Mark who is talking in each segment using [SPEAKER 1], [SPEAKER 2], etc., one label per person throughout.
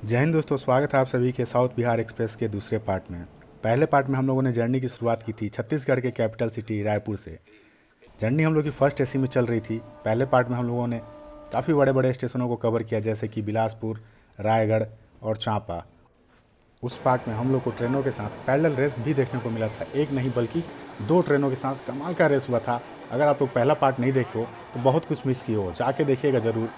[SPEAKER 1] जय हिंद दोस्तों, स्वागत है आप सभी के साउथ बिहार एक्सप्रेस के दूसरे पार्ट में। पहले पार्ट में हम लोगों ने जर्नी की शुरुआत की थी छत्तीसगढ़ के कैपिटल सिटी रायपुर से। जर्नी हम लोग की फर्स्ट एसी में चल रही थी। पहले पार्ट में हम लोगों ने काफ़ी बड़े बड़े स्टेशनों को कवर किया, जैसे कि बिलासपुर, रायगढ़ और चांपा। उस पार्ट में हम लोग को ट्रेनों के साथ पैरेलल रेस भी देखने को मिला था। एक नहीं बल्कि दो ट्रेनों के साथ कमाल का रेस हुआ था। अगर आप लोग पहला पार्ट नहीं देखे हो तो बहुत कुछ मिस किए हो, जाके देखिएगा ज़रूर।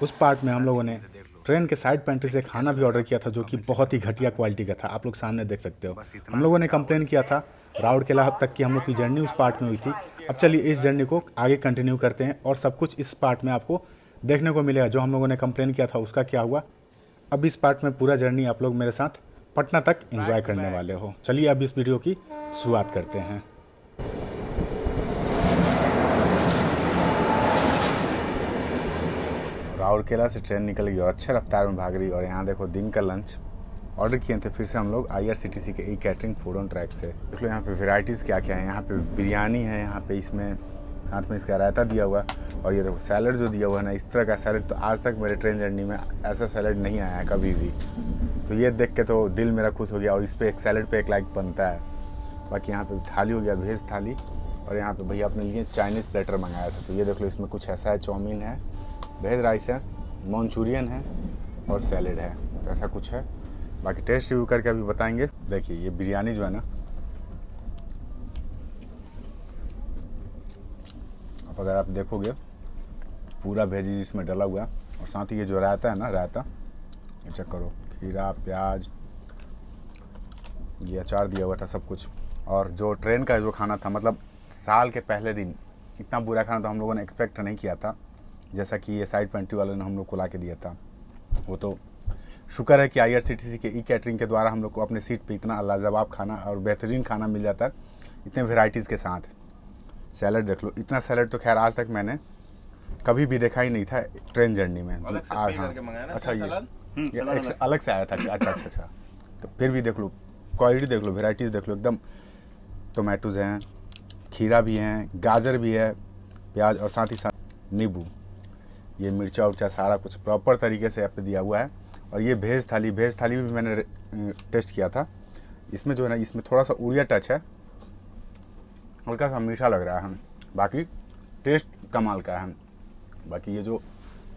[SPEAKER 1] उस पार्ट में हम लोगों ने ट्रेन के साइड पेंट्री से खाना भी ऑर्डर किया था, जो कि बहुत ही घटिया क्वालिटी का था। आप लोग सामने देख सकते हो। हम लोगों ने कंप्लेन किया था। राउरकेला तक की हम लोग की जर्नी उस पार्ट में हुई थी। अब चलिए इस जर्नी को आगे कंटिन्यू करते हैं और सब कुछ इस पार्ट में आपको देखने को मिलेगा। जो हम लोगों ने कंप्लेन किया था उसका क्या हुआ, अब इस पार्ट में पूरा जर्नी आप लोग मेरे साथ पटना तक एंजॉय करने वाले हो। चलिए अब इस वीडियो की शुरुआत करते हैं। राउरकेला से ट्रेन निकल गई और अच्छे रफ्तार में भाग रही। और यहाँ देखो दिन का लंच ऑर्डर किए थे फिर से हम लोग IRCTC के e catering food on track से। देख लो यहाँ पे वेराइटीज़ क्या क्या है। यहाँ पे बिरयानी है, यहाँ पे इसमें साथ में इसका रायता दिया हुआ है। और ये देखो सैलड जो दिया हुआ है ना, इस तरह का सैलड तो आज तक मेरे ट्रेन जर्नी में ऐसा सैलड नहीं आया है कभी भी। तो ये देख के तो दिल मेरा खुश हो गया। और इस पर एक सैलड पे एक लाइक बनता है। बाकी यहाँ पे थाली हो गया, वेज थाली। और यहाँ पे भैया अपने लिए चाइनीज़ प्लेटर मंगाया था। तो ये देख लो इसमें कुछ ऐसा है, चाउमीन है, वेज राइस है, मंचूरियन है और सैलेड है। तो ऐसा कुछ है। बाकी टेस्ट रिव्यू करके अभी बताएंगे। देखिए ये बिरयानी जो है ना, अब अगर आप देखोगे पूरा वेजीज इसमें डला हुआ है। और साथ ही ये जो रायता है ना, रायता ये चेक करो, खीरा, प्याज, ये अचार दिया हुआ था, सब कुछ। और जो ट्रेन का जो खाना था, मतलब साल के पहले दिन इतना बुरा खाना तो हम लोगों ने एक्सपेक्ट नहीं किया था, जैसा कि ये साइड पेंट्री वाले ने हम लोग को ला के दिया था। वो तो शुक्र है कि IRCTC के ई कैटरिंग के द्वारा हम लोग को अपने सीट पे इतना लाजवाब खाना और बेहतरीन खाना मिल जाता है, इतने वेराइटीज़ के साथ। सैलड देख लो, इतना सैलड तो खैर आज तक मैंने कभी भी देखा ही नहीं था ट्रेन जर्नी में।
[SPEAKER 2] अलग से
[SPEAKER 1] हाँ,
[SPEAKER 2] पे करके मंगाया ना
[SPEAKER 1] अच्छा ये
[SPEAKER 2] सलाद?
[SPEAKER 1] एक अलग से आया था कि अच्छा। तो फिर भी देख लो, क्वालिटी देख लो, वेराइटीज़ देख लो एकदम। टोमेटोज़ हैं, खीरा भी हैं, गाजर भी है, प्याज और साथ ही साथ नींबू, ये मिर्चा उर्चा सारा कुछ प्रॉपर तरीके से यहाँ पे दिया हुआ है। और ये भेज थाली भी मैंने टेस्ट किया था। इसमें जो है ना, इसमें थोड़ा सा उड़िया टच है, हल्का सा मीठा लग रहा है। बाकी टेस्ट कमाल का है। बाकी ये जो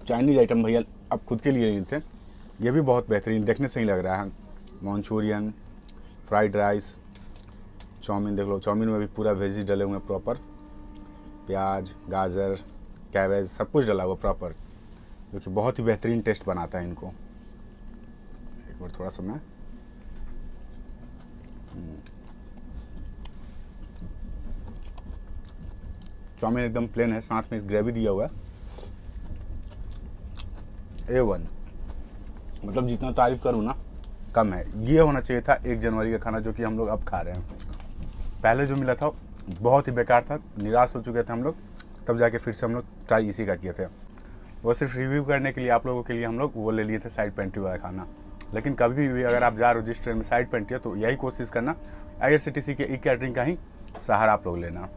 [SPEAKER 1] चाइनीज़ आइटम भैया अब खुद के लिए लिए थे, ये भी बहुत बेहतरीन देखने से ही लग रहा है। मंचूरियन, फ्राइड राइस, चाउमीन देख लो, चाउमीन में भी पूरा वेजिज डले हुए हैं प्रॉपर, प्याज, गाजर, कैबेज सब कुछ डला हुआ प्रॉपर, जो कि बहुत ही बेहतरीन टेस्ट बनाता है इनको। एक बार थोड़ा सा मैं चाउमीन एकदम प्लेन है, साथ में इस ग्रेवी दिया हुआ है A1। मतलब जितना तारीफ करूँ ना कम है। ये होना चाहिए था 1 जनवरी का खाना, जो कि हम लोग अब खा रहे हैं। पहले जो मिला था बहुत ही बेकार था, निराश हो चुके थे हम लोग। तब जाके फिर से हम लोग ट्राई इसी का किए थे। वो सिर्फ रिव्यू करने के लिए, आप लोगों के लिए हम लोग वो ले लिए थे साइड पेंट्री वाला खाना। लेकिन कभी भी अगर आप जा रहे हो जिस ट्रेन में साइड पेंट्री है, तो यही कोशिश करना IRCTC के ई कैटरिंग का ही सहारा आप लोग लेना।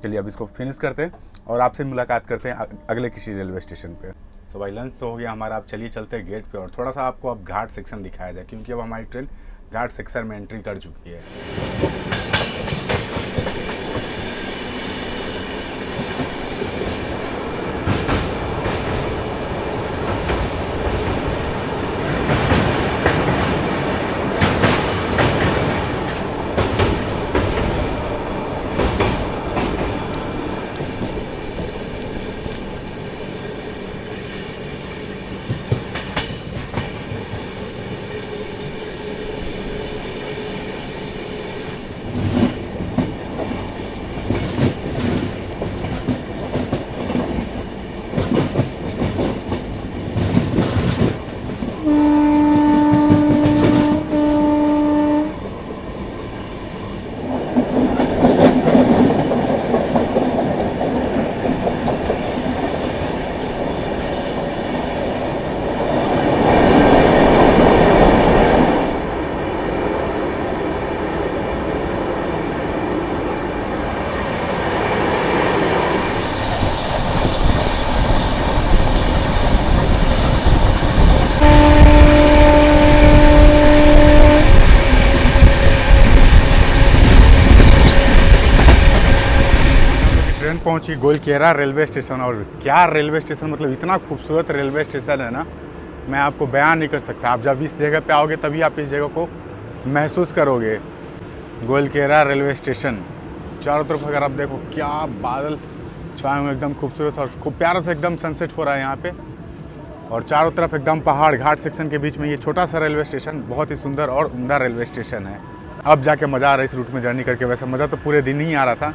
[SPEAKER 1] चलिए अब इसको फिनिश करते हैं और आपसे मुलाकात करते हैं अगले किसी रेलवे स्टेशन पे। तो भाई लंच तो हो गया हमारा। आप चलिए चलते हैं गेट पे और थोड़ा सा आपको अब घाट सेक्शन दिखाया जाए, क्योंकि अब हमारी ट्रेन घाट सेक्शन में एंट्री कर चुकी है। पहुंची गोलकेरा रेलवे स्टेशन। और क्या रेलवे स्टेशन, मतलब इतना खूबसूरत रेलवे स्टेशन है ना, मैं आपको बयान नहीं कर सकता। आप जब इस जगह पे आओगे तभी आप इस जगह को महसूस करोगे। गोलकेरा रेलवे स्टेशन, चारों तरफ अगर आप देखो क्या बादल छाए हुए, एकदम खूबसूरत और खूब प्यारा सा एकदम सनसेट हो रहा है यहाँ पे। और चारों तरफ एकदम पहाड़ घाट सेक्शन के बीच में ये छोटा सा रेलवे स्टेशन बहुत ही सुंदर और उम्दा रेलवे स्टेशन है। अब जाके मज़ा आ रहा है इस रूट में जर्नी करके। वैसे मज़ा तो पूरे दिन ही आ रहा था,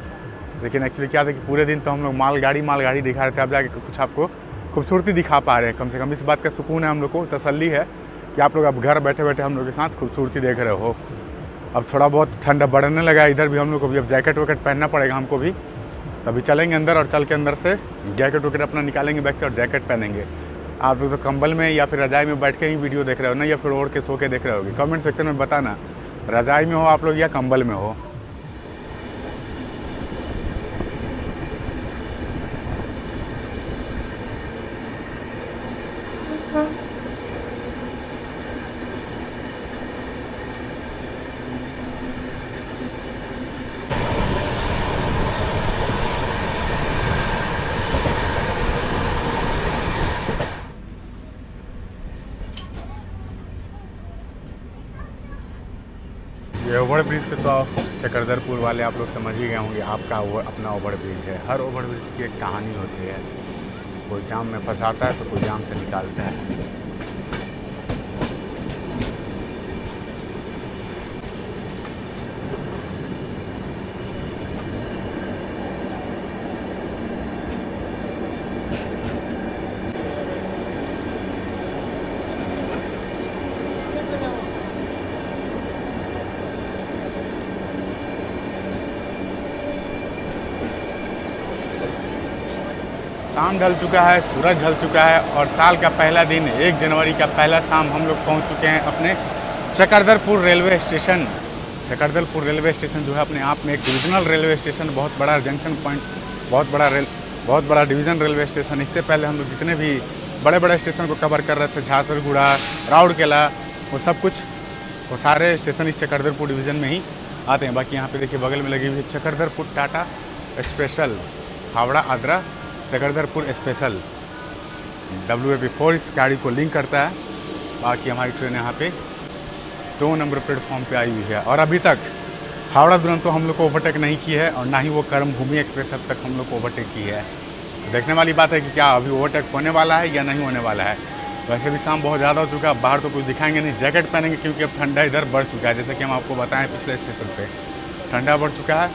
[SPEAKER 1] लेकिन एक्चुअली क्या था कि पूरे दिन तो हम लोग मालगाड़ी दिखा रहे थे। अब जाके कुछ आपको खूबसूरती दिखा पा रहे हैं, कम से कम इस बात का सुकून है हम लोग को, तसल्ली है कि आप लोग अब घर बैठे बैठे हम लोग के साथ खूबसूरती देख रहे हो। अब थोड़ा बहुत ठंडा बढ़ने लगा है इधर भी हम लोग को भी। अब जैकेट वैकेट पहनना पड़ेगा हमको भी, तभी चलेंगे अंदर। और चल के अंदर से जैकेट वैकेट अपना निकालेंगे बैग से और जैकेट पहनेंगे। आप लोग तो कंबल में या फिर रजाई में बैठ के ही वीडियो देख रहे हो ना, या फिर ओढ़ के सो के देख रहे होगे? कमेंट सेक्शन में बताना, रजाई में हो आप लोग या कंबल में हो। ये ओवर ब्रिज से तो चक्रधरपुर वाले आप लोग समझ ही गए होंगे, आपका अपना ओवर ब्रिज है। हर ओवर ब्रिज की एक कहानी होती है, कोई जाम में फंसाता है तो कोई जाम से निकालता है। शाम ढल चुका है, सूरज ढल चुका है और साल का पहला दिन 1 जनवरी का पहला शाम हम लोग पहुंच चुके हैं अपने Chakradharpur railway station. Chakradharpur railway station जो है अपने आप में एक डिविजनल रेलवे स्टेशन, बहुत बड़ा जंक्शन पॉइंट, बहुत बड़ा डिवीज़न रेलवे स्टेशन। इससे पहले हम लोग जितने भी बड़े बड़े स्टेशन को कवर कर रहे थे, झारसुगुड़ा, राउरकेला, वो सब कुछ, वो सारे स्टेशन इस चक्रधरपुर डिवीज़न में ही आते हैं। बाकी यहाँ पे देखिए बगल में लगी हुई है Chakradharpur Tata special, Howrah Adra Chakradharpur special, WAP4 इस गाड़ी को लिंक करता है। बाकी हमारी ट्रेन यहाँ पे 2 नंबर प्लेटफॉर्म पे आई हुई है। और अभी तक हावड़ा दुरंतो हम लोग को ओवरटेक नहीं की है और ना ही वो कर्मभूमि एक्सप्रेस अब तक हम लोग को ओवरटेक की है। देखने वाली बात है कि क्या अभी ओवरटेक होने वाला है या नहीं होने वाला है। वैसे भी शाम बहुत ज़्यादा हो चुका है, बाहर तो कुछ दिखाएंगे नहीं, जैकेट पहनेंगे क्योंकि अब ठंडा इधर बढ़ चुका है। जैसे कि हम आपको बताएं पिछले स्टेशन पे ठंडा बढ़ चुका है।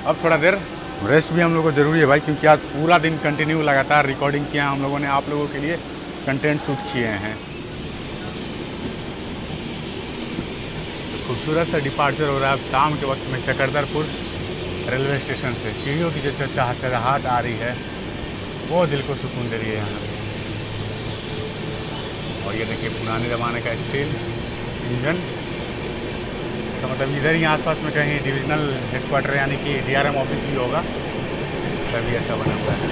[SPEAKER 1] अब थोड़ा देर रेस्ट भी हम लोग को ज़रूरी है भाई, क्योंकि आज पूरा दिन कंटिन्यू लगातार रिकॉर्डिंग किया है हम लोगों ने, आप लोगों के लिए कंटेंट शूट किए हैं। खूबसूरत सा डिपार्चर हो रहा है अब शाम के वक्त में चक्रधरपुर रेलवे स्टेशन से। चिड़ियों की जो चहचहाहट आ रही है वो दिल को सुकून दे रही है यहाँ पे। और ये देखिए पुराने ज़माने का स्टील इंजन, तो मतलब इधर ही आसपास में कहीं डिविजनल हेडक्वार्टर यानी कि DRM ऑफिस भी होगा, तभी ऐसा बना हुआ है।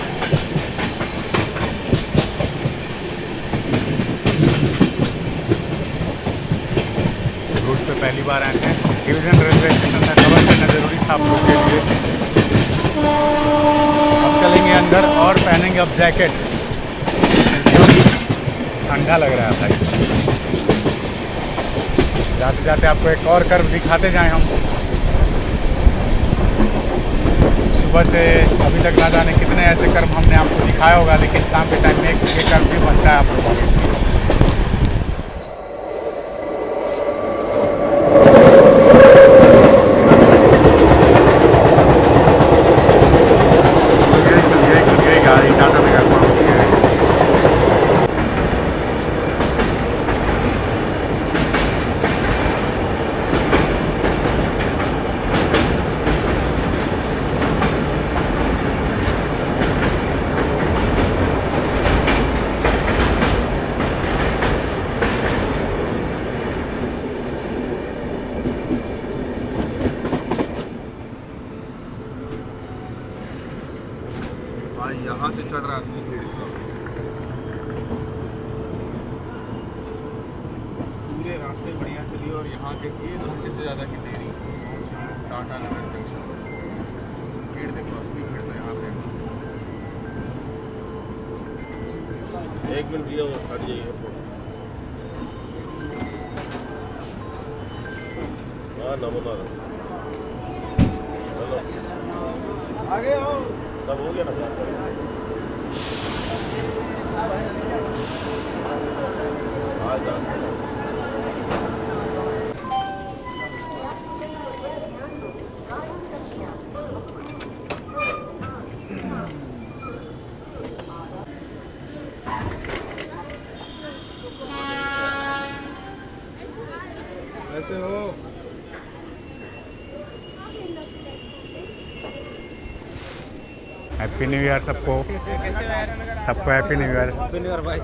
[SPEAKER 1] रूट पे पहली बार आए हैं, डिवीजन रेलवे स्टेशन का कवर करना ज़रूरी था आप लोग के लिए। अब चलेंगे अंदर और पहनेंगे अब जैकेट, क्योंकि ठंडा लग रहा है भाई। जाते जाते आपको एक और कर्व दिखाते जाएं हम। सुबह से अभी तक ना जाने कितने ऐसे कर्व हमने आपको दिखाया होगा, लेकिन शाम के टाइम में एक कर्व भी बनता है आप लोगों के लिए।
[SPEAKER 2] यहाँ से चढ़ रहा है असली भीड़ इसका। पूरे रास्ते बढ़िया चली और यहाँ के 1 घंटे से ज़्यादा की देरी टाटा नगर जंक्शन। भीड़ देखो, असली भीड़ तो यहाँ पे
[SPEAKER 3] एक मिनट भैया वो हट जाइए। हाँ नमूना चलो
[SPEAKER 2] आगे आओ।
[SPEAKER 3] सब हो गया ना। आज
[SPEAKER 2] ऐसे हो।
[SPEAKER 1] हैप्पी न्यू ईयर सबको, सबको happy new year.
[SPEAKER 2] Happy new year भाई।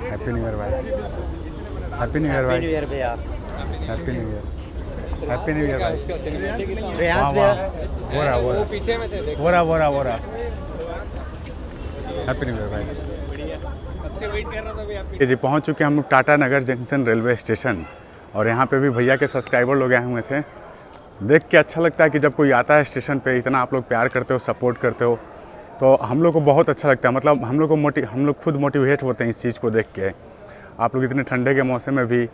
[SPEAKER 1] हैप्पी न्यू ईयर भाई। हैप्पी न्यू ईयर भाई।
[SPEAKER 4] न्यू ईयर भैया।
[SPEAKER 1] Happy new year. Happy new year भाई।
[SPEAKER 4] श्रेयांश
[SPEAKER 1] वाह
[SPEAKER 4] भैया।
[SPEAKER 1] वाह, वो रहा
[SPEAKER 2] वो पीछे में थे देखो।
[SPEAKER 1] वो रहा। हैप्पी न्यू ईयर भाई।
[SPEAKER 2] कब से वेट कर रहा था भाई आप।
[SPEAKER 1] ये जी पहुंच चुके हैं हम लोग टाटा नगर जंक्शन रेलवे स्टेशन, और यहाँ पे भी भैया के सब्सक्राइबर लोग आए हुए थे। देख के अच्छा लगता है कि जब कोई आता है स्टेशन पे, इतना आप लोग प्यार करते हो, सपोर्ट करते हो, तो हम लोग को बहुत अच्छा लगता है। मतलब हम लोग खुद मोटिवेट होते हैं इस चीज़ को देख के। आप लोग इतने ठंडे के मौसम में भी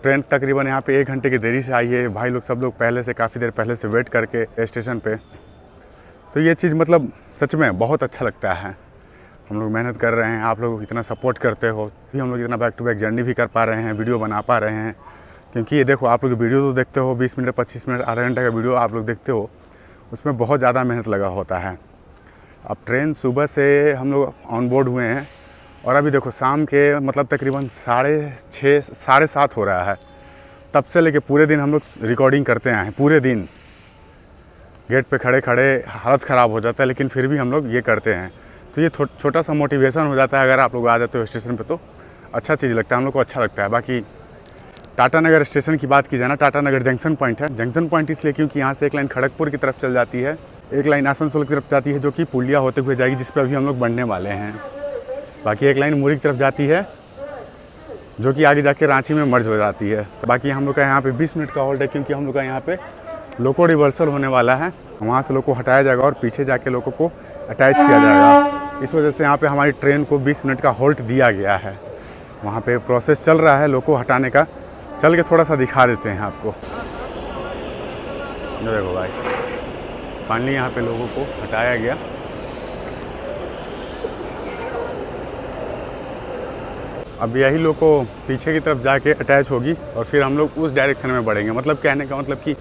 [SPEAKER 1] ट्रेन तकरीबन यहाँ पे 1 घंटे की देरी से आई है। भाई लोग सब लोग पहले से काफ़ी देर पहले से वेट करके स्टेशन पे, तो ये चीज़ मतलब सच में बहुत अच्छा लगता है। हम लोग मेहनत कर रहे हैं, आप लोग इतना सपोर्ट करते हो, भी हम लोग इतना बैक टू बैक जर्नी भी कर पा रहे हैं, वीडियो बना पा रहे हैं। क्योंकि ये देखो, आप लोग वीडियो तो देखते हो 20 मिनट 25 मिनट आधा घंटे का वीडियो आप लोग देखते हो, उसमें बहुत ज़्यादा मेहनत लगा होता है। अब ट्रेन सुबह से हम लोग ऑन बोर्ड हुए हैं, और अभी देखो शाम के मतलब तकरीबन 6:30 7:30 हो रहा है। तब से लेके पूरे दिन हम लोग रिकॉर्डिंग करते आए हैं। पूरे दिन गेट पे खड़े खड़े हालत ख़राब हो जाता है, लेकिन फिर भी हम लोग ये करते हैं। तो ये छोटा सा मोटिवेशन हो जाता है। अगर आप लोग आ जाते हो स्टेशन पे तो अच्छा चीज़ लगता है, हम लोग को अच्छा लगता है। बाकी टाटा नगर स्टेशन की बात की जाए ना, टाटा नगर जंक्शन पॉइंट है। जंक्शन पॉइंट इसलिए क्योंकि यहाँ से एक लाइन खड़गपुर की तरफ चल जाती है, एक लाइन आसनसोल की तरफ जाती है, जो कि पुलिया होते हुए जाएगी, जिस पर अभी हम लोग बढ़ने वाले हैं। बाकी एक लाइन मुरी की तरफ जाती है, जो कि आगे जाके रांची में मर्ज हो जाती है। तो बाकी हम लोग का यहाँ पे 20 मिनट का होल्ड है, क्योंकि हम लोग का यहाँ पे लोको रिवर्सल होने वाला है। वहाँ से लोग को हटाया जाएगा और पीछे जाके लोगों को अटैच किया जाएगा। इस वजह से यहाँ पे हमारी ट्रेन को 20 मिनट का होल्ड दिया गया है। वहाँ पे प्रोसेस चल रहा है लोग को हटाने का। चल के थोड़ा सा दिखा देते हैं आपको। ये देखो भाई, फाइनली यहाँ पे लोगों को हटाया गया। अब यही लोग को पीछे की तरफ जाके अटैच होगी, और फिर हम लोग उस डायरेक्शन में बढ़ेंगे। मतलब कहने का मतलब कि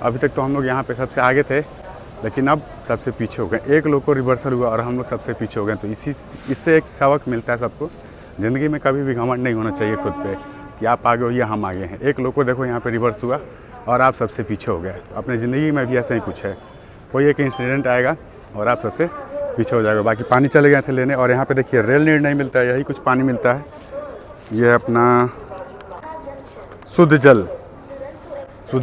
[SPEAKER 1] अभी तक तो हम लोग यहाँ पे सबसे आगे थे, लेकिन अब सबसे पीछे हो गए। एक लोग को रिवर्सल हुआ और हम लोग सबसे पीछे हो गए। तो इससे एक सबक मिलता है सबको, ज़िंदगी में कभी भी घमंड नहीं होना चाहिए खुद पे कि आप आगे हो या हम आगे हैं। एक लोग को देखो यहाँ पे रिवर्स हुआ और आप सबसे पीछे हो गए। अपनी ज़िंदगी में भी ऐसा ही कुछ है, कोई एक इंसिडेंट आएगा और आप सबसे पीछे हो जाएगा। बाकी पानी चले गए थे लेने, और यहाँ पे देखिए रेल नीड नहीं मिलता है, यही कुछ पानी मिलता है। ये अपना शुद्ध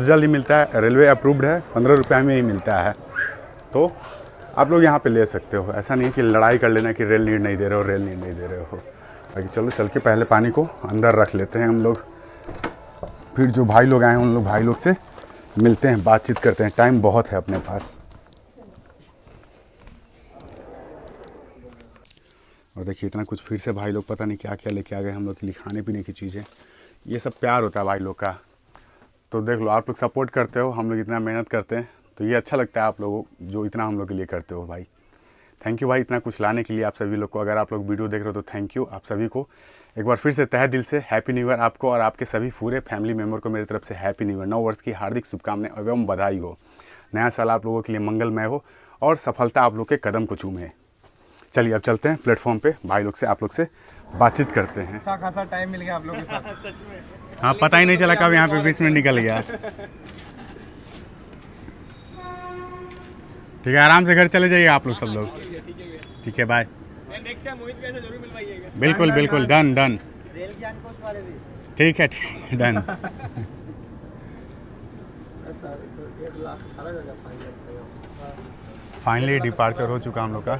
[SPEAKER 1] जल ही मिलता है, रेलवे अप्रूव्ड है, 15 रुपये में ही मिलता है। तो आप लोग यहाँ पे ले सकते हो। ऐसा नहीं है कि लड़ाई कर लेना कि रेल नीड नहीं दे रहे हो। बाकी चलो चल के पहले पानी को अंदर रख लेते हैं हम लोग, फिर जो भाई लोग आए हैं उन लोग भाई लोग से मिलते हैं, बातचीत करते हैं। टाइम बहुत है अपने पास। और देखिए इतना कुछ फिर से भाई लोग पता नहीं क्या क्या लेके आ गए हम लोग के लिए, खाने पीने की चीज़ें। ये सब प्यार होता है भाई लोग का। तो देख लो, आप लोग सपोर्ट करते हो, हम लोग इतना मेहनत करते हैं, तो ये अच्छा लगता है आप लोगों जो इतना हम लोग के लिए करते हो भाई। थैंक यू भाई इतना कुछ लाने के लिए आप सभी लोग को। अगर आप लोग वीडियो देख रहे हो तो थैंक यू आप सभी को एक बार फिर से तहे दिल से हैप्पी न्यू ईयर आपको और आपके सभी पूरे फैमिली मेम्बर को मेरी तरफ से हैप्पी न्यू ईयर। 9 वर्ष की हार्दिक शुभकामनाएं एवं बधाई हो। नया साल आप लोगों के लिए मंगलमय हो और सफलता आप लोग के कदम को चूमे। चलिए अब चलते हैं प्लेटफॉर्म पे, भाई लोग से आप लोग से बातचीत करते हैं।
[SPEAKER 2] अच्छा खासा टाइम मिल गया आप लोगों के साथ।
[SPEAKER 1] हाँ, पता ही नहीं चला कब यहाँ पे 20 मिनट निकल गया। ठीक है, आराम से घर चले जाइए आप लोग सब लोग। ठीक है, बाय।
[SPEAKER 2] नेक्स्ट टाइम मोहित भैया से जरूर मिलवाइएगा।
[SPEAKER 1] बिल्कुल बिल्कुल, डन।
[SPEAKER 4] रेल ज्ञान कोश वाले भी।
[SPEAKER 1] ठीक है, डन। फाइनली डिपार्चर हो चुका हम लोग का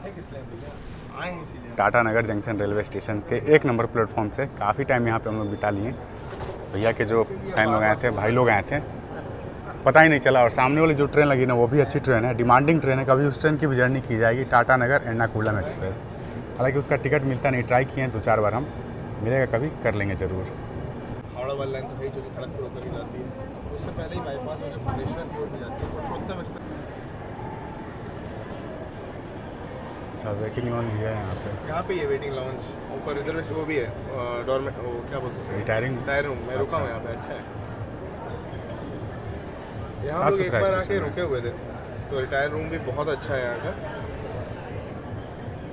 [SPEAKER 1] टाटा नगर जंक्शन रेलवे स्टेशन के 1 नंबर प्लेटफॉर्म से। काफ़ी टाइम यहाँ पे हम लोग बिता लिए। भैया के जो फैन लोग आए थे, भाई लोग आए थे, पता ही नहीं चला। और सामने वाली जो ट्रेन लगी ना, वो भी अच्छी ट्रेन है, डिमांडिंग ट्रेन है। कभी उस ट्रेन की भी जर्नी की जाएगी, टाटा नगर एर्नाकुलम एक्सप्रेस। हालांकि उसका टिकट मिलता नहीं, ट्राई किए हैं 2-4 बार हम, मिलेगा कभी कर लेंगे ज़रूर।
[SPEAKER 2] हावड़ा वाली लाइन तो है ही, जो कि खड़गपुर होकर ही जाती है। उससे पहले ही बाईपास और भुवनेश्वर की ओर भी जाती है, पुरुषोत्तम एक्सप्रेस।
[SPEAKER 1] अच्छा, वेटिंग लॉन्च भी है यहाँ पे।
[SPEAKER 2] यहाँ पे ये वेटिंग लॉन्च, ऊपर रिजर्वेशन वो भी है, डॉर्मेट, वो क्या बोलते हैं,
[SPEAKER 1] रिटायरिंग
[SPEAKER 2] टायर रूम। मैं रुका हूँ यहाँ पे, अच्छा है। यहाँ हम लोग एक
[SPEAKER 1] साफ-सुथरा
[SPEAKER 2] बार
[SPEAKER 1] स्टेशन
[SPEAKER 2] आके
[SPEAKER 1] है।
[SPEAKER 2] रुके हुए थे, तो रिटायर रूम भी बहुत अच्छा है यहाँ का।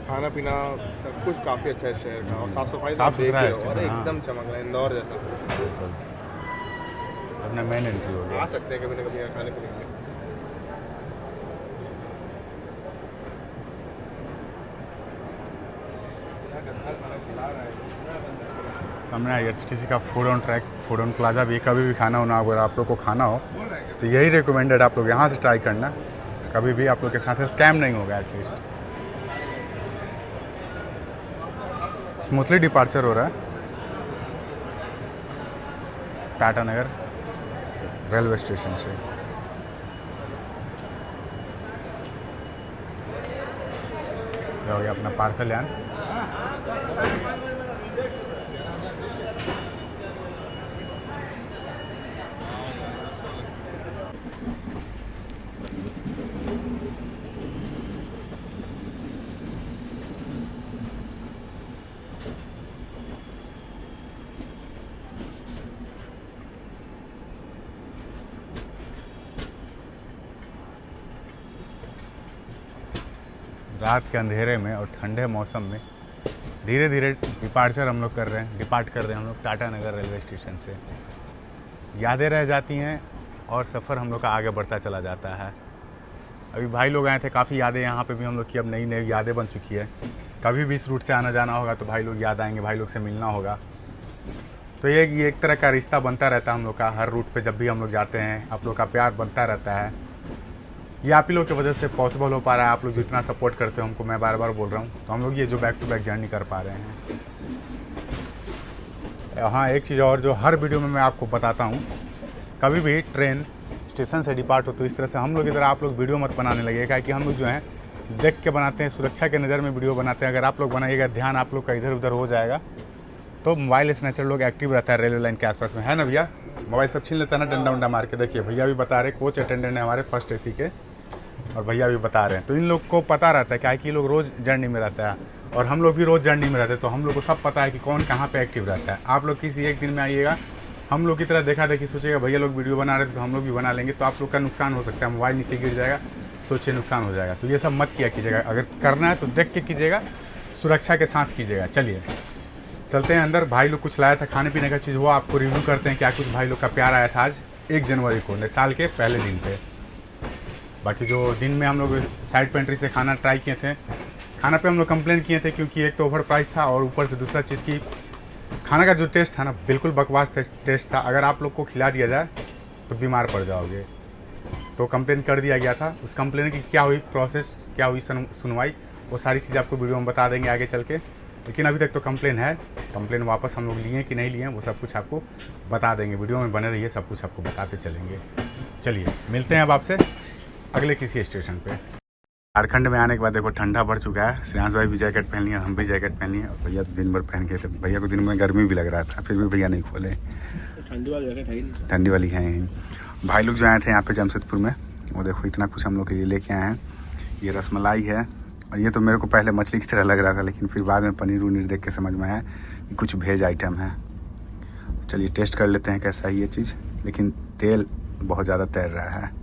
[SPEAKER 2] खाना पीना सब कुछ काफ़ी अच्छा है शहर का, और साफ़ सफाई तो आप देख
[SPEAKER 1] साफ-सुथरा
[SPEAKER 2] ही
[SPEAKER 1] है
[SPEAKER 2] रहे हो, और
[SPEAKER 1] स्टेशन, हाँ।
[SPEAKER 2] एकदम चमक रहा है, इंदौर जैसा।
[SPEAKER 1] बिल्कुल, अपना मेन एंट्री हो गया।
[SPEAKER 2] आ सकते हैं कभी ना कभी यहाँ खाने पीने के लिए। यहाँ गंदा खाना खिला रहा है।
[SPEAKER 1] सामने IRCTC का food on track, food on plaza भी, कभी भी खाना होना अगर आप लोग को खाना हो तो यही रिकमेंडेड, आप लोग यहाँ से ट्राई करना, कभी भी आप लोग के साथ स्कैम नहीं होगा एटलीस्ट। स्मूथली डिपार्चर हो रहा है टाटा नगर रेलवे स्टेशन से। ये हो गया अपना पार्सल यान। रात के अंधेरे में और ठंडे मौसम में धीरे धीरे डिपार्ट कर रहे हैं हम लोग टाटा नगर रेलवे स्टेशन से। यादें रह जाती हैं और सफ़र हम लोग का आगे बढ़ता चला जाता है। अभी भाई लोग आए थे, काफ़ी यादें यहाँ पे भी हम लोग की अब नई नई यादें बन चुकी है। कभी भी इस रूट से आना जाना होगा तो भाई लोग याद आएंगे, भाई लोग से मिलना होगा। तो ये एक तरह का रिश्ता बनता रहता है हम लोग का, हर रूट पे जब भी हम लोग जाते हैं आप लोग का प्यार बनता रहता है। ये आप ही लोग की वजह से पॉसिबल हो पा रहा है, आप लोग जो इतना सपोर्ट करते हो हमको, मैं बार बार बोल रहा हूँ, तो हम लोग ये जो बैक टू बैक जर्नी कर पा रहे हैं। हाँ, एक चीज़ और जो हर वीडियो में मैं आपको बताता हूँ, कभी भी ट्रेन स्टेशन से डिपार्ट हो तो इस तरह से हम लोग की तरह आप लोग वीडियो मत बनाने लगे, क्या कि हम लोग जो हैं देख के बनाते हैं, सुरक्षा के नज़र में वीडियो बनाते हैं। अगर आप लोग बनाइएगा, ध्यान आप लोग का इधर उधर हो जाएगा तो मोबाइल स्नैचर लोग एक्टिव रहता है रेलवे लाइन के आसपास में, है ना भैया? मोबाइल सब छीन लेता है ना, डंडा उंडा मार के। देखिए भैया भी बता रहे, कोच अटेंडेंट है हमारे फर्स्ट AC के, और भैया भी बता रहे हैं। तो इन लोग को पता रहता है, क्या कि ये लोग रोज़ जर्नी में रहता है और हम लोग भी रोज़ जर्नी में रहते हैं, तो हम लोग को सब पता है कि कौन कहाँ पे एक्टिव रहता है। आप लोग किसी एक दिन में आइएगा, हम लोग की तरह देखा देखी सोचिएगा भैया लोग वीडियो बना रहे थे तो हम लोग भी बना लेंगे, तो आप लोग का नुकसान हो सकता है, मोबाइल नीचे गिर जाएगा, सोचिए नुकसान हो जाएगा। तो ये सब मत किया कीजिएगा, अगर करना है तो देख के कीजिएगा, सुरक्षा के साथ कीजिएगा। चलिए चलते हैं अंदर। भाई लोग कुछ लाया था खाने पीने का चीज़, वो आपको रिव्यू करते हैं क्या कुछ भाई लोग का प्यार आया था आज 1 जनवरी को, साल के पहले दिन पे। बाकी जो दिन में हम लोग साइड पेंट्री से खाना ट्राई किए थे, खाना पे हम लोग कंप्लेन किए थे क्योंकि एक तो ओवर प्राइस था और ऊपर से दूसरा चीज़ की खाना का जो टेस्ट था ना, बिल्कुल बकवास टेस्ट था। अगर आप लोग को खिला दिया जाए तो बीमार पड़ जाओगे, तो कंप्लेन कर दिया गया था। उस कंप्लेन की क्या हुई प्रोसेस, क्या हुई सुनवाई, वो सारी चीज़ आपको वीडियो में बता देंगे आगे चल के। लेकिन अभी तक तो कंप्लेन है, कंप्लेन वापस हम लोग लिए कि नहीं लिए वो सब कुछ आपको बता देंगे, वीडियो में बने रहिए, सब कुछ आपको बताते चलेंगे। चलिए मिलते हैं अब आपसे अगले किसी स्टेशन पे। झारखंड में आने के बाद देखो ठंडा बढ़ चुका है, श्रेयांश भाई भी जैकेट पहन लिया, हम भी जैकेट पहन लिए, और भैया दिन भर पहन के थे। भैया को दिन में गर्मी भी लग रहा था, फिर भी भैया नहीं खोले,
[SPEAKER 3] ठंडी वाली जैकेट है ही नहीं।
[SPEAKER 1] ठंडी वाली है ही। भाई लोग जो आए थे यहाँ पे जमशेदपुर में, वो देखो इतना कुछ हम लोग के लिए लेके आए हैं। ये रसमलाई है, और ये तो मेरे को पहले मछली की तरह लग रहा था, लेकिन फिर बाद में पनीर उनीर देख के समझ में आया कि कुछ वेज आइटम है। चलिए टेस्ट कर लेते हैं कैसा है ये चीज़, लेकिन तेल बहुत ज़्यादा तैर रहा है।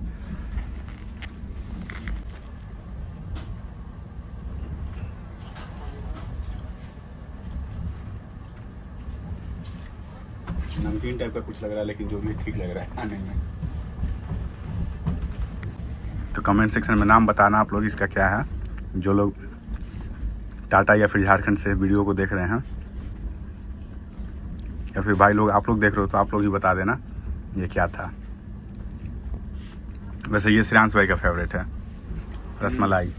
[SPEAKER 1] नमकीन टाइप का कुछ लग रहा है, लेकिन जो भी ठीक लग रहा है खाने में। तो कमेंट सेक्शन में नाम बताना आप लोग इसका क्या है, जो लोग टाटा या फिर झारखंड से वीडियो को देख रहे हैं, या फिर भाई लोग आप लोग देख रहे हो तो आप लोग ही बता देना ये क्या था। वैसे ये श्रेयांश भाई का फेवरेट है रसमलाई,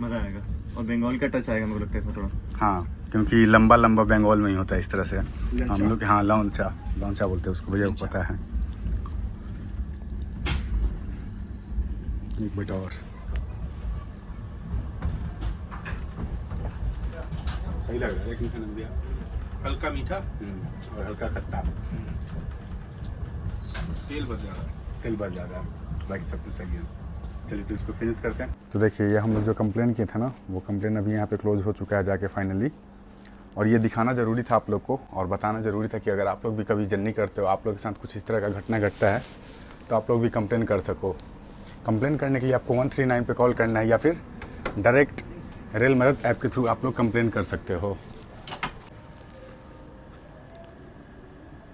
[SPEAKER 5] मज़ा आएगा और बंगाल का टच आएगा मुझे लगता है थोड़ा।
[SPEAKER 1] हाँ, क्योंकि लंबा लंबा बंगाल में ही होता है इस तरह से हम लोग। हाँ, लौंचा लौंचा बोलते हैं उसको, भैया को पता है। एक बेटा और सही लग रहा है, एक मीठा नमक दिया
[SPEAKER 2] हल्का मीठा,
[SPEAKER 1] और हल्का खट्टा,
[SPEAKER 2] तेल बच ज़्यादा।
[SPEAKER 1] तेल बच ज़्यादा है, बाकी सब कुछ सही है। चलिए तो इसको फिनिश करते हैं। तो देखिए ये हम लोग जो कंप्लेन किए थे ना, वो कंप्लेन अभी यहाँ पे क्लोज हो चुका है जाके फाइनली। और ये दिखाना ज़रूरी था आप लोग को, और बताना ज़रूरी था कि अगर आप लोग भी कभी जर्नी करते हो, आप लोग के साथ कुछ इस तरह का घटना घटता है, तो आप लोग भी कंप्लेन कर सको। कंप्लेन करने के लिए आपको 139 पे कॉल करना है, या फिर डायरेक्ट रेल मदद ऐप के थ्रू आप लोग कंप्लेन कर सकते हो।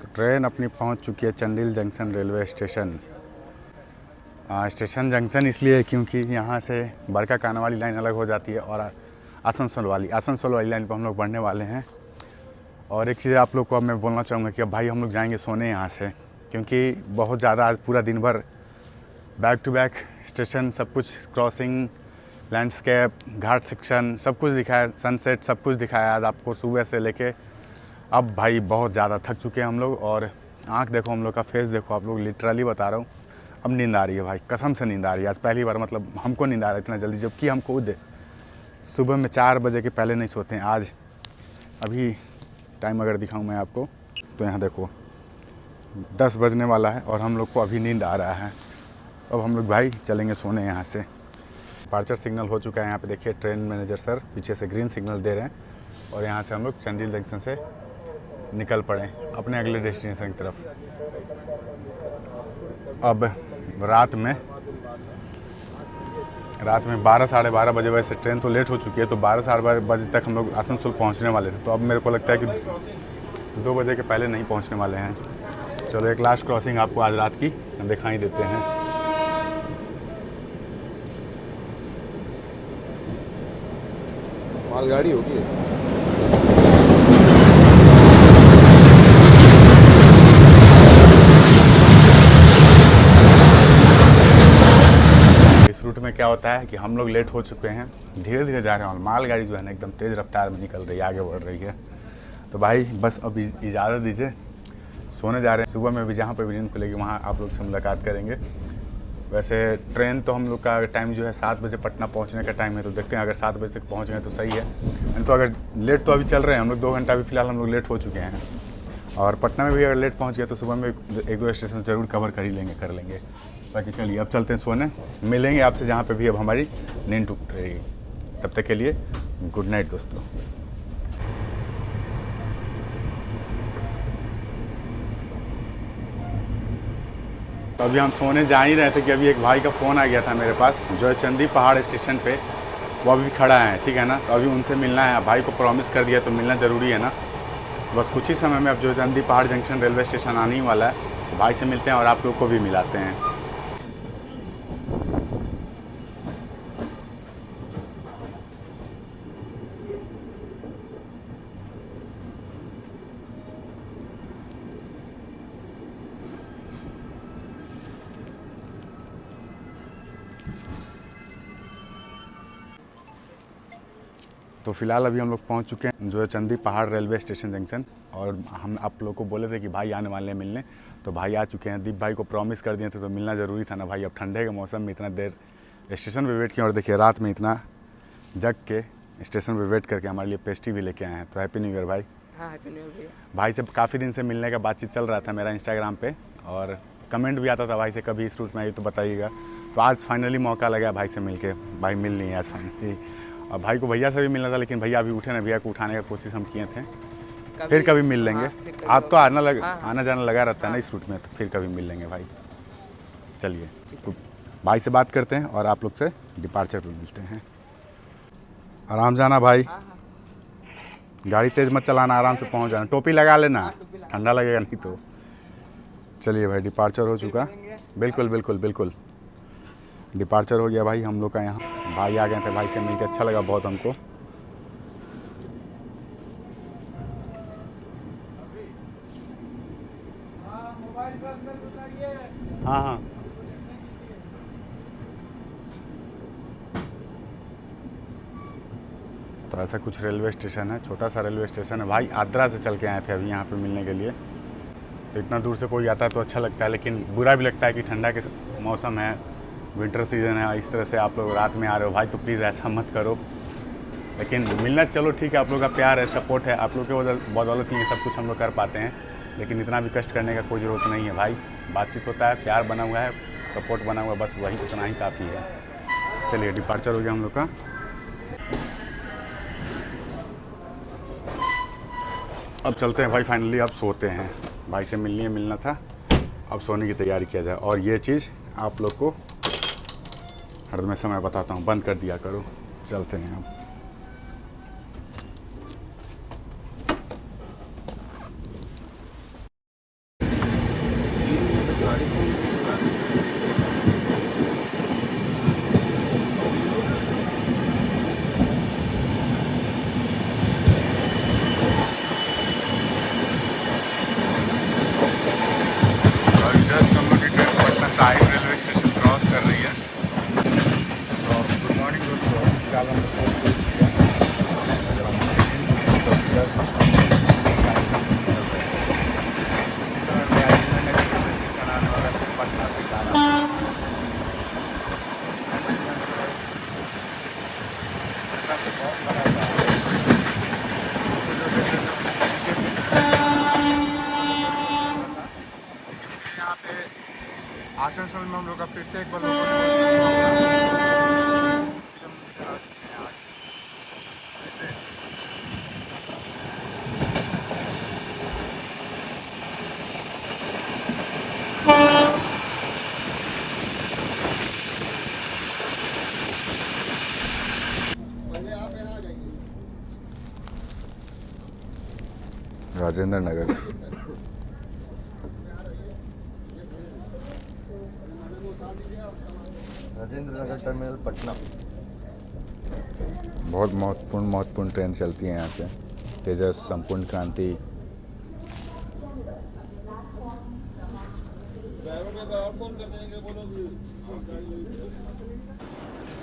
[SPEAKER 1] तो ट्रेन अपनी पहुंच चुकी है Chandil junction railway station. Station junction इसलिए क्योंकि यहाँ से बड़का काना वाली लाइन अलग हो जाती है और आसनसोल वाली लाइन पर हम लोग बढ़ने वाले हैं। और एक चीज़ आप लोग को अब मैं बोलना चाहूँगा कि अब भाई हम लोग जाएंगे सोने यहाँ से, क्योंकि बहुत ज़्यादा आज पूरा दिन भर बैक टू बैक स्टेशन, सब कुछ क्रॉसिंग, लैंडस्केप, घाट सेक्शन, सब कुछ दिखाया, सनसेट, सब कुछ दिखाया आज आपको सुबह से लेके अब। भाई बहुत ज़्यादा थक चुके हैं हम लोग, और आँख देखो हम लोग का, फेस देखो आप लोग, लिटरली बता रहा हूँ अब नींद आ रही है भाई, कसम से नींद आ रही है। आज पहली बार मतलब हमको नींद आ रहा है इतना जल्दी, जबकि हम खुद सुबह में 4 बजे के पहले नहीं सोते हैं। आज अभी टाइम अगर दिखाऊं मैं आपको तो यहाँ देखो 10 बजने वाला है और हम लोग को अभी नींद आ रहा है। अब हम लोग भाई चलेंगे सोने यहाँ से। डिपार्चर सिग्नल हो चुका है, यहाँ पे देखिए ट्रेन मैनेजर सर पीछे से ग्रीन सिग्नल दे रहे हैं, और यहाँ से हम लोग चंडील जंक्शन से निकल पड़े अपने अगले डेस्टिनेशन की तरफ। अब रात में 12 साढ़े 12 बजे, वैसे ट्रेन तो लेट हो चुकी है, तो 12 साढ़े 12 बजे तक हम लोग आसनसोल पहुंचने वाले थे। तो अब मेरे को लगता है कि 2 बजे के पहले नहीं पहुंचने वाले हैं। चलो एक लास्ट क्रॉसिंग आपको आज रात की दिखाई देते हैं।
[SPEAKER 2] मालगाड़ी होगी।
[SPEAKER 1] रूट में क्या होता है कि हम लोग लेट हो चुके हैं, धीरे धीरे जा रहे हैं, और मालगाड़ी जो है ना एकदम तेज़ रफ्तार में निकल रही है, आगे बढ़ रही है। तो भाई बस अब इजाज़त दीजिए, सोने जा रहे हैं। सुबह में भी जहाँ पर भी नींद खुलेगी वहाँ आप लोग से मुलाकात करेंगे। वैसे ट्रेन तो हम लोग का टाइम जो है 7 बजे पटना पहुँचने का टाइम है, तो देखते हैं अगर 7 बजे तक पहुँच गए तो सही है। नहीं तो अगर लेट तो अभी चल रहे हैं हम लोग, 2 घंटा भी फिलहाल हम लोग लेट हो चुके हैं। और पटना में भी अगर लेट पहुँच गए तो सुबह में 1-2 स्टेशन ज़रूर कवर कर लेंगे। बाकी चलिए अब चलते हैं सोने, मिलेंगे आपसे जहाँ पे भी अब हमारी नींद टूट रहेगी। तब तक के लिए गुड नाइट दोस्तों। तो अभी हम सोने जा ही रहे थे कि अभी एक भाई का फ़ोन आ गया था मेरे पास, जो है चंदी पहाड़ स्टेशन पे, वो अभी खड़ा है, ठीक है ना। तो अभी उनसे मिलना है, भाई को प्रॉमिस कर दिया तो मिलना ज़रूरी है ना। बस कुछ ही समय में अब जो चंदी पहाड़ जंक्शन रेलवे स्टेशन आने ही वाला है, तो भाई से मिलते हैं और आप लोग को भी मिलाते हैं। तो फिलहाल अभी हम लोग पहुंच चुके हैं जो है चंदी पहाड़ रेलवे स्टेशन जंक्शन, और हम आप लोग को बोले थे कि भाई आने वाले हैं मिलने, तो भाई आ चुके हैं। दीप भाई को प्रॉमिस कर दिए थे तो मिलना ज़रूरी था ना भाई। अब ठंडे के मौसम में इतना देर स्टेशन पे वेट किया, और देखिए रात में इतना जग के स्टेशन पे वेट करके हमारे लिए पेस्ट्री भी लेके आए हैं। तो हैप्पी न्यू ईयर भाई।
[SPEAKER 3] हाँ हैप्पी न्यू ईयर।
[SPEAKER 1] भाई से काफ़ी दिन से मिलने का बातचीत चल रहा था मेरा इंस्टाग्राम पे, और कमेंट भी आता था भाई से कभी इस रूट में आई तो बताइएगा। तो आज फाइनली मौका लगा भाई से मिल के, भाई मिल नहीं है आज फाइनली। और भाई को भैया से भी मिलना था, लेकिन भैया अभी उठे ना, भैया को उठाने का कोशिश हम किए थे। फिर कभी मिल लेंगे। आप तो आना जाना लगा रहता है ना इस रूट में, तो फिर कभी मिल लेंगे भाई। चलिए तो भाई से बात करते हैं और आप लोग से डिपार्चर पर मिलते हैं। आराम जाना भाई, गाड़ी तेज़ मत चलाना, आराम से पहुंच जाना, टोपी लगा लेना, ठंडा लगेगा नहीं तो। चलिए भाई डिपार्चर हो चुका, बिल्कुल बिल्कुल बिल्कुल डिपार्चर हो गया भाई हम लोग का। यहाँ भाई आ गए थे, भाई से मिलकर अच्छा लगा बहुत हमको। हाँ हाँ तो ऐसा कुछ रेलवे स्टेशन है, छोटा सा रेलवे स्टेशन है भाई। आद्रा से चल के आए थे अभी यहाँ पे मिलने के लिए। तो इतना दूर से कोई आता है तो अच्छा लगता है, लेकिन बुरा भी लगता है कि ठंडा के मौसम है, विंटर सीज़न है, इस तरह से आप लोग रात में आ रहे हो भाई, तो प्लीज़ ऐसा मत करो। लेकिन मिलना चलो ठीक है, आप लोग का प्यार है, सपोर्ट है, आप लोग के बदौलत ही ये सब कुछ हम लोग कर पाते हैं। लेकिन इतना भी कष्ट करने का कोई ज़रूरत नहीं है भाई, बातचीत होता है, प्यार बना हुआ है, सपोर्ट बना हुआ है, बस वही उतना ही काफ़ी है। चलिए डिपार्चर हो गया हम लोग का। अब चलते हैं भाई, फाइनली अब सोते हैं। भाई से मिलना था, अब सोने की तैयारी किया जाए। और ये चीज़ आप लोग को हर मैं समय बताता हूँ, बंद कर दिया करो। चलते हैं अब। रेलवे स्टेशन क्रॉस कर रही है। गुड मॉर्निंग दोस्तों, फिलहाल हम आसनसोल में हम लोग का फिर से एक बार राजेंद्र नगर।
[SPEAKER 5] राजेंद्र नगर टर्मिनल पटना।
[SPEAKER 1] बहुत महत्वपूर्ण ट्रेन चलती है यहाँ से, तेजस, संपूर्ण क्रांति।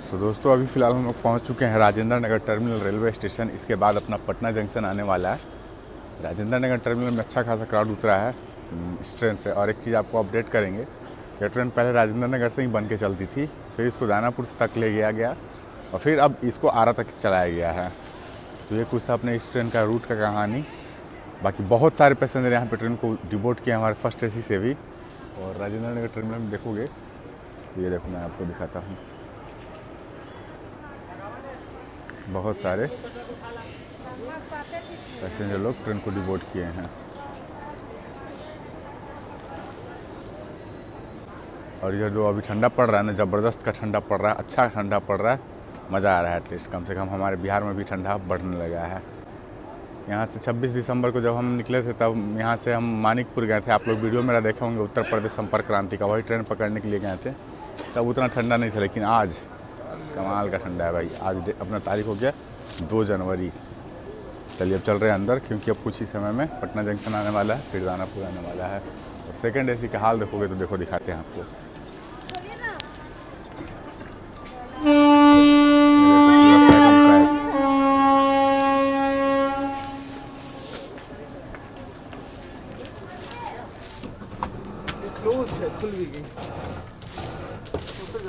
[SPEAKER 1] तो दोस्तों अभी फ़िलहाल हम लोग पहुँच चुके हैं Rajendra Nagar terminal railway station. इसके बाद अपना पटना जंक्शन आने वाला है। राजेंद्र नगर टर्मिनल में अच्छा खासा क्राउड उतरा है इस ट्रेन से। और एक चीज़ आपको अपडेट करेंगे, यह ट्रेन पहले राजेंद्र नगर से ही बन के चलती थी, फिर इसको दानापुर तक ले गया और फिर अब इसको आरा तक चलाया गया है। तो ये कुछ था अपने इस ट्रेन का रूट का कहानी। बाकी बहुत सारे पैसेंजर यहाँ पे ट्रेन को डिबोट किया हमारे फर्स्ट एसी से भी। और राजेंद्र नगर टर्मिनल में देखोगे, ये देखो मैं आपको दिखाता हूँ, बहुत सारे पैसेंजर लोग ट्रेन को डिबोट किए हैं। और इधर जो अभी ठंडा पड़ रहा है ना, ज़बरदस्त का ठंडा पड़ रहा है, अच्छा ठंडा पड़ रहा है, मज़ा आ रहा है। एटलीस्ट कम से कम हमारे बिहार में भी ठंडा बढ़ने लगा है। यहाँ से 26 दिसंबर को जब हम निकले थे, तब यहाँ से हम मानिकपुर गए थे। आप लोग वीडियो मेरा देखे होंगे, उत्तर प्रदेश संपर्क क्रांति का, वही ट्रेन पकड़ने के लिए गए थे। तब उतना ठंडा नहीं था, लेकिन आज कमाल का ठंडा है भाई। आज अपना तारीख हो गया 2 जनवरी। चलिए अब चल रहे हैं अंदर, क्योंकि अब कुछ ही समय में पटना जंक्शन आने वाला है, फिर दानापुर आने वाला है। और सेकेंड एसी का हाल देखोगे तो देखो, दिखाते हैं आपको।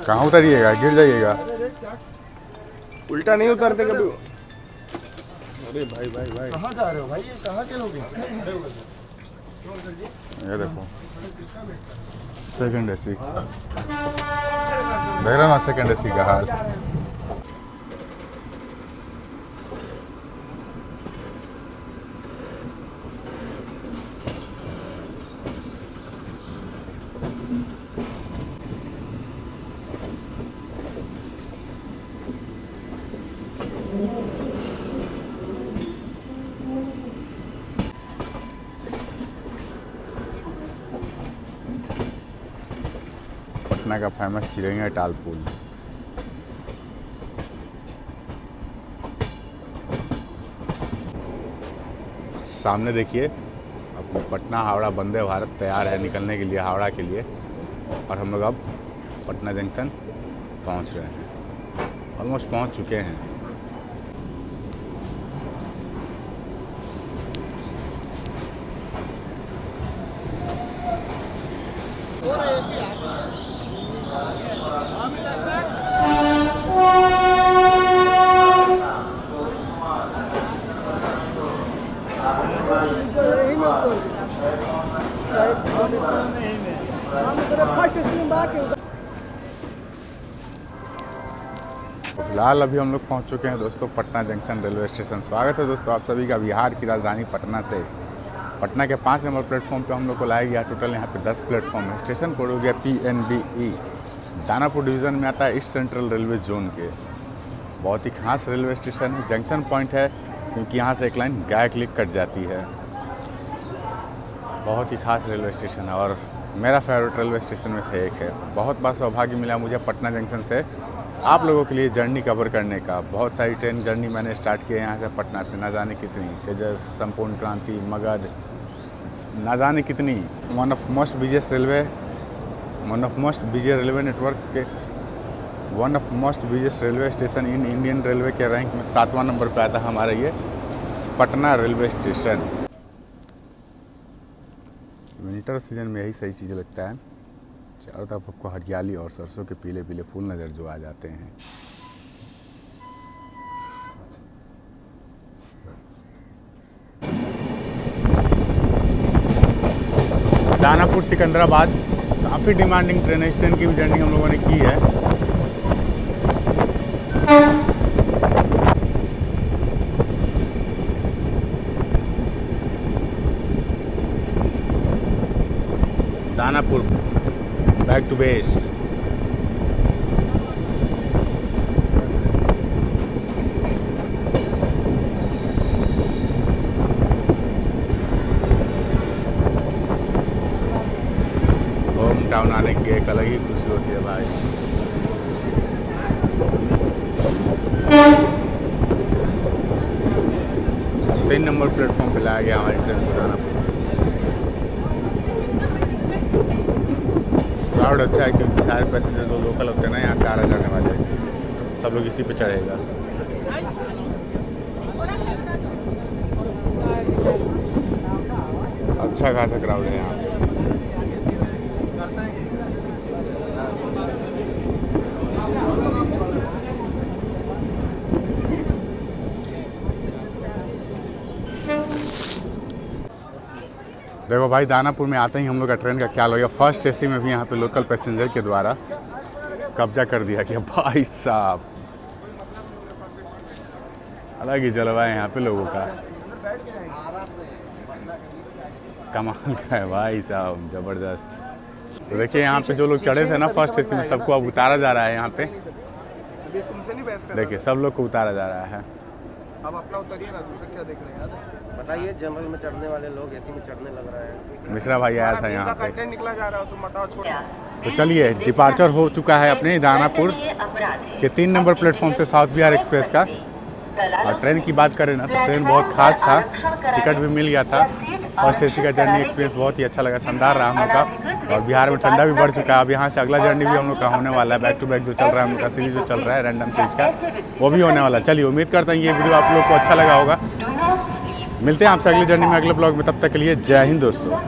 [SPEAKER 1] कहाँ उतरिएगा, गिर जाइएगा।
[SPEAKER 2] उल्टा नहीं उतरते कभी। अरे भाई भाई भाई,
[SPEAKER 5] कहाँ जा रहे हो भाई, ये कहाँ के लोग हैं?
[SPEAKER 1] ये देखो सेकंड एसी, देख रहे ना सेकंड एसी का हाल। पटना का फेमस चिरैया टाल पुल। सामने देखिए, अब पटना हावड़ा वंदे भारत तैयार है निकलने के लिए, हावड़ा के लिए। और हम लोग अब पटना जंक्शन पहुंच रहे हैं, ऑलमोस्ट पहुंच चुके हैं। फिलहाल अभी हम लोग पहुंच चुके हैं दोस्तों पटना जंक्शन रेलवे स्टेशन। स्वागत है दोस्तों आप सभी का बिहार की राजधानी पटना से। पटना के 5 नंबर प्लेटफॉर्म पे हम लोग को लाया गया। टोटल यहाँ पे 10 प्लेटफॉर्म है। स्टेशन कोड हो गया PNBE। दानापुर डिवीज़न में आता है ईस्ट सेंट्रल रेलवे जोन के। बहुत ही खास रेलवे स्टेशन है। जंक्शन पॉइंट है क्योंकि यहाँ से एक लाइन गायकली कट जाती है। बहुत ही खास रेलवे स्टेशन है और मेरा फेवरेट रेलवे स्टेशन में से एक है। बहुत बार सौभाग्य मिला मुझे पटना जंक्शन से आप लोगों के लिए जर्नी कवर करने का। बहुत सारी ट्रेन जर्नी मैंने स्टार्ट किए यहाँ से पटना से, ना जाने कितनी। तेजस, संपूर्ण क्रांति, मगध, ना जाने कितनी। One of most busiest railway network के one of most busiest railway station in Indian railway के रैंक में 7वां नंबर पे आता है हमारा ये Patna railway station. Winter season में यही सही चीज़ लगता है। चारों तरफ आपको हरियाली और सरसों के पीले पीले फूल नज़र जो आ जाते हैं। दानापुर सिकंदराबाद काफ़ी डिमांडिंग ट्रेन है। इस ट्रेन की भी जर्नी हम लोगों ने की है। Danapur back to base. Home town आने की एक अलग ही खुशी होती है भाई। तीन नंबर प्लेटफॉर्म पे लाया गया हमारी ट्रेन को दानापुर। क्राउड अच्छा है क्योंकि सारे पैसेंजर जो लोकल होते हैं ना यहाँ से आ जाने वाले सब लोग इसी पे चढ़ेगा। अच्छा खासा क्राउड है यहाँ पे। देखो भाई दानापुर में आते ही हम लोग का ट्रेन का क्या हो गया। फर्स्ट AC में भी यहाँ पे लोकल पैसेंजर के द्वारा कब्जा कर दिया गया। भाई साहब अलग ही जलवा है यहाँ पे लोगों का। कमाल का है भाई साहब, ज़बरदस्त। तो देखिए यहाँ पे जो लोग चढ़े थे ना फर्स्ट AC में, सबको अब उतारा जा रहा है। यहाँ पे देखिए सब लोग को उतारा जा रहा है।
[SPEAKER 2] अब अपना उतरिए ना, दूसरे क्या देख रहे हैं।
[SPEAKER 3] बताइए, जनरल में चढ़ने वाले लोग AC में चढ़ने लग रहे हैं।
[SPEAKER 1] मिश्रा भाई आया था यहाँ पे।
[SPEAKER 2] कंटेंट निकला जा रहा हो तो बताओ छोड़।
[SPEAKER 1] तो चलिए डिपार्चर हो चुका है अपने दानापुर के 3 नंबर प्लेटफॉर्म से साउथ बिहार एक्सप्रेस का। और ट्रेन की बात करें ना तो ट्रेन बहुत खास था। टिकट भी मिल गया था। फर्स्ट AC का जर्नी एक्सपीरियंस बहुत ही अच्छा लगा, शानदार रहा हम लोग का। और बिहार में ठंडा भी बढ़ चुका है। अब यहाँ से अगला जर्नी भी हम लोग का होने वाला है। बैक टू बैक जो चल रहा है हम लोग का सीरीज जो चल रहा है रैंडम सीरीज का, वो भी होने वाला है। चलिए उम्मीद करता हूँ ये वीडियो आप लोग को अच्छा लगा होगा। मिलते हैं आपसे अगली जर्नी में, अगले ब्लॉग में। तब तक के लिए जय हिंद दोस्तों।